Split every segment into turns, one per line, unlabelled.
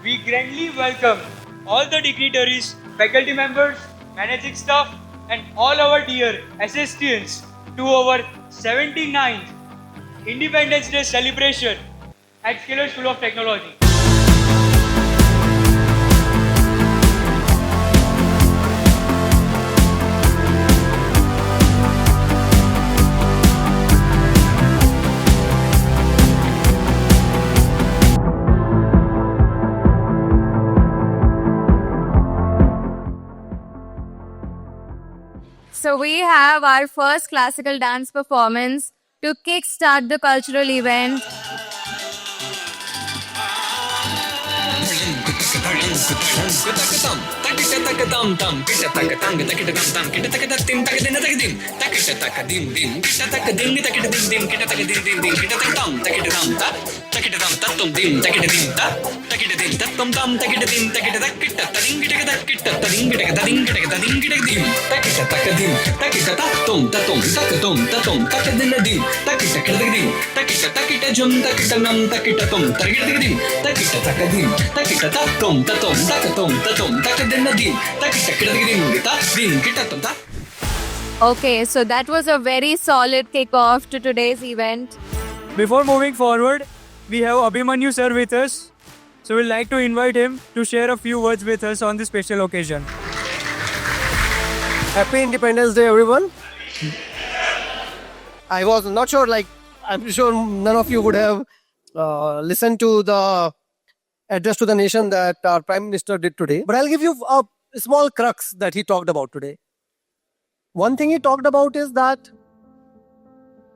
we grandly welcome all the dignitaries, faculty members, managing staff, and all our dear assistants to our 79th Independence Day celebration at Scalar School of Technology.
So we have our first classical dance performance to kickstart the cultural event. Okay, so that was a very solid kickoff to today's event.
Before moving forward, we have Abhimanyu sir with us. So we'd like to invite him to share a few words with us on this special occasion.
Happy Independence Day, everyone. I was not sure, I'm sure none of you would have listened to the address to the nation that our Prime Minister did today. But I'll give you a small crux that he talked about today. One thing he talked about is that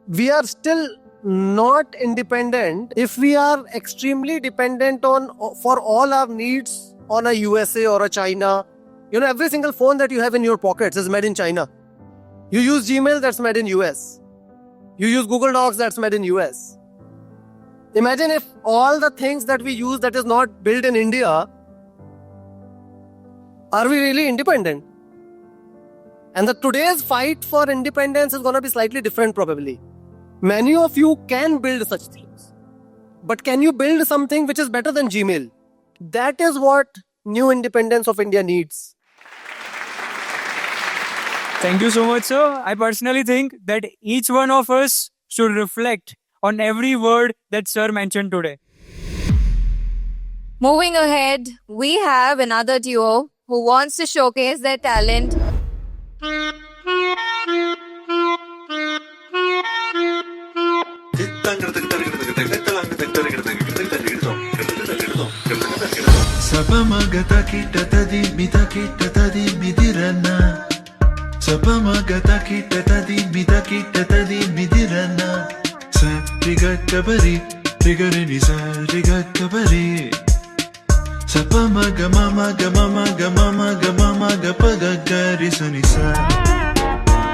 we are still not independent if we are extremely dependent for all our needs on a USA or a China. Every single phone that you have in your pockets is made in China. You use Gmail, that's made in US. You use Google Docs, that's made in US. Imagine if all the things that we use that is not built in India, are we really independent? And today's fight for independence is going to be slightly different probably. Many of you can build such things. But can you build something which is better than Gmail? That is what new independence of India needs.
Thank you so much, sir. I personally think that each one of us should reflect on every word that sir mentioned today.
Moving ahead, we have another duo who wants to showcase their talent.
Sapamagata kita tadi mita kita tadi midirana. Sapamagata kita tadi mita kita tadi midirana. Sa rigatta bari rigarini sa rigatta bari. Sapamaga mama ga mama ga mama ga mama ga paga garisanisa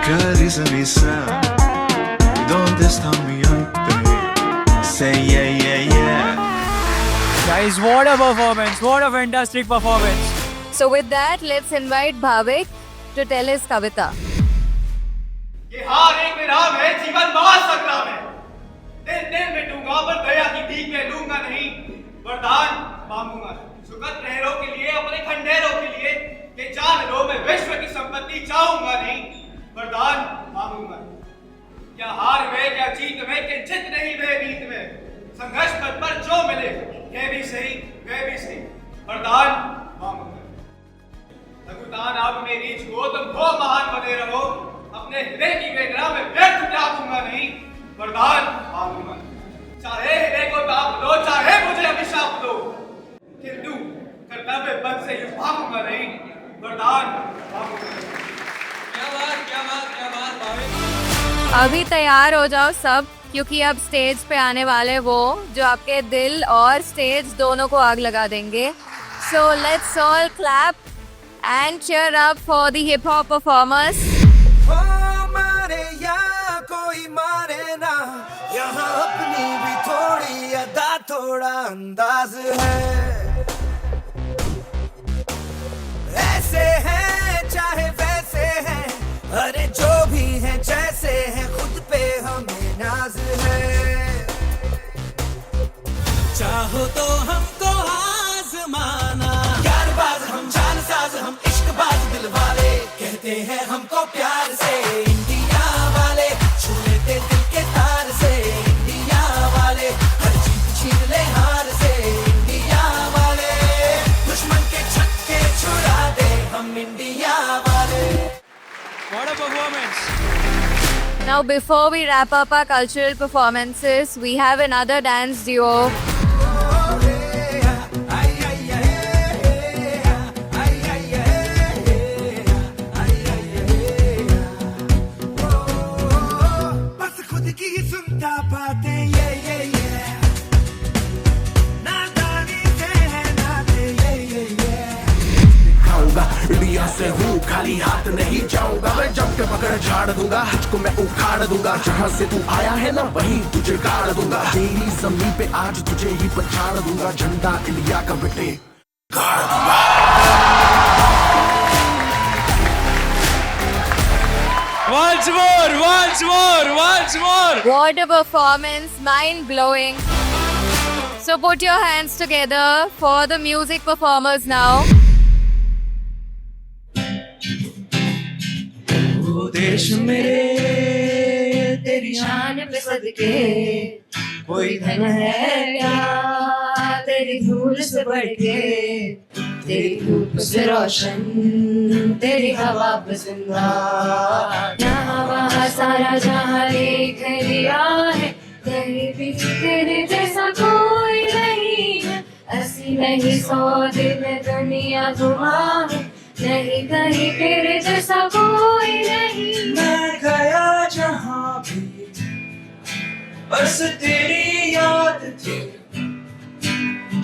garisanisa. Donde está mi ante? Say yeah yeah yeah.
Guys, what a performance! What a fantastic performance!
So with that, let's invite Bhavik to tell his kavita.
ये हार एक विराम है, जीवन महासंग्राम है। दिल दिल में दूंगा पर दया की भीख में लूंगा नहीं, वरदान मांगूंगा। सुखद लहरों के लिए, अपने खंडेरों के लिए, कि जान लो मैं विश्व की संपत्ति चाहूंगा नहीं, वरदान मांगूंगा। क्या हार में, क्या जीत में, किंचित नहीं वे नीत में, संघर्ष पथ पर जो मिले, ये भी सही, वे भी सही, वरदान मांगूंगा। लघुतान अब मेरी छुओ, तुम हो महान बने रहो, अपने हृदय की वेदना में व्यर्थ त्यागूंगा नहीं, वरदान मांगूंगा। चाहे हृदय को ताप दो, चाहे मुझे अभिशाप दो, किंतु कर्तव्य पथ से यूं भागूंगा नहीं, वरदान मांगूंगा। क्या बात भाभी।
अभी तैयार हो जाओ सब, क्योंकि अब स्टेज पे आने वाले वो जो आपके दिल और स्टेज दोनों को आग लगा देंगे. So let's all clap and cheer up for the hip hop performers.
मारे या कोई मारे ना, यहाँ अपनी भी थोड़ी अदा थोड़ा अंदाज है. ऐसे हैं चाहे वैसे हैं, अरे जो भी हैं जैसे हैं, खुद पे हमें नाज है. चाहो तो हमको आजमा
Now, before we wrap up our cultural performances, we have another dance duo.
बस खुद की ही सुनता बातें ये नादानी से है नाते ये
दिखाऊंगा इंडिया से हूँ खाली हाथ नहीं जाऊंगा मैं जब के पकड़ झाड़ दूंगा तुझको मैं उखाड़ दूंगा जहाँ से तू आया है ना वहीं तुझे गाड़ दूंगा तेरी जमीन पे आज तुझे ही पछाड़ दूंगा झंडा इंडिया का बेटे गाड़ दूंगा
Once more.
What a performance, mind-blowing. So put your hands together for the music performers now.
देश मेरे तेरी शान पे सदके कोई धन है क्या तेरी धूल से बढ़ के तेरी धूप से रोशन तेरी हवा पे जिंदा यहाँ वहाँ सारा जहाँ देख लिया है कहीं भी तेरे जैसा कोई नहीं है ऐसी नहीं सौ दिल में दुनिया धुआं है नहीं कहीं तेरे जैसा कोई नहीं मैं गया जहाँ भी बस तेरी याद थी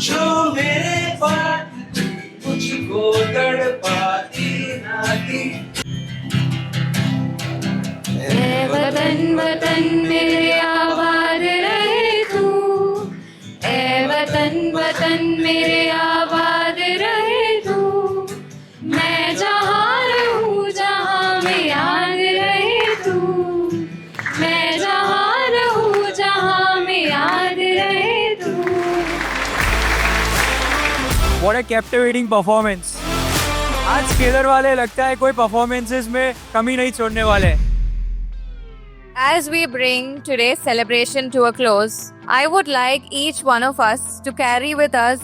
जो मेरे पास मुझको तड़पाती ना थी ऐ वतन वतन मेरे आबाद रहे तू ऐ वतन वतन मेरे आबाद रहे तू मैं जहाँ रहूँ जहाँ में याद रहे तू मैं जहाँ रहूँ जहाँ में याद रहे तू
What a captivating performance. आज केदर वाले लगता है कोई परफॉर्मेंसेस में कमी नहीं छोड़ने वाले.
As we bring today's celebration to a close, I would like each one of us to carry with us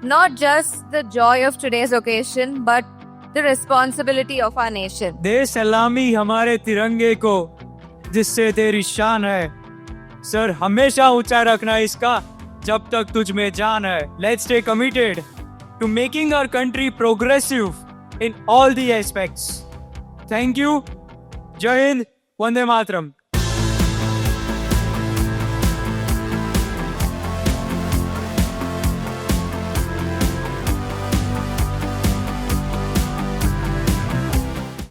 not just the joy of today's occasion, but the responsibility of our nation.
दे सलामी हमारे तिरंगे को जिससे तेरी शान है. Sir हमेशा ऊंचा रखना इसका जब तक तुझ में जान है. Let's stay committed to making our country progressive in all the aspects. Thank you. Jai Hind. Vande Mataram.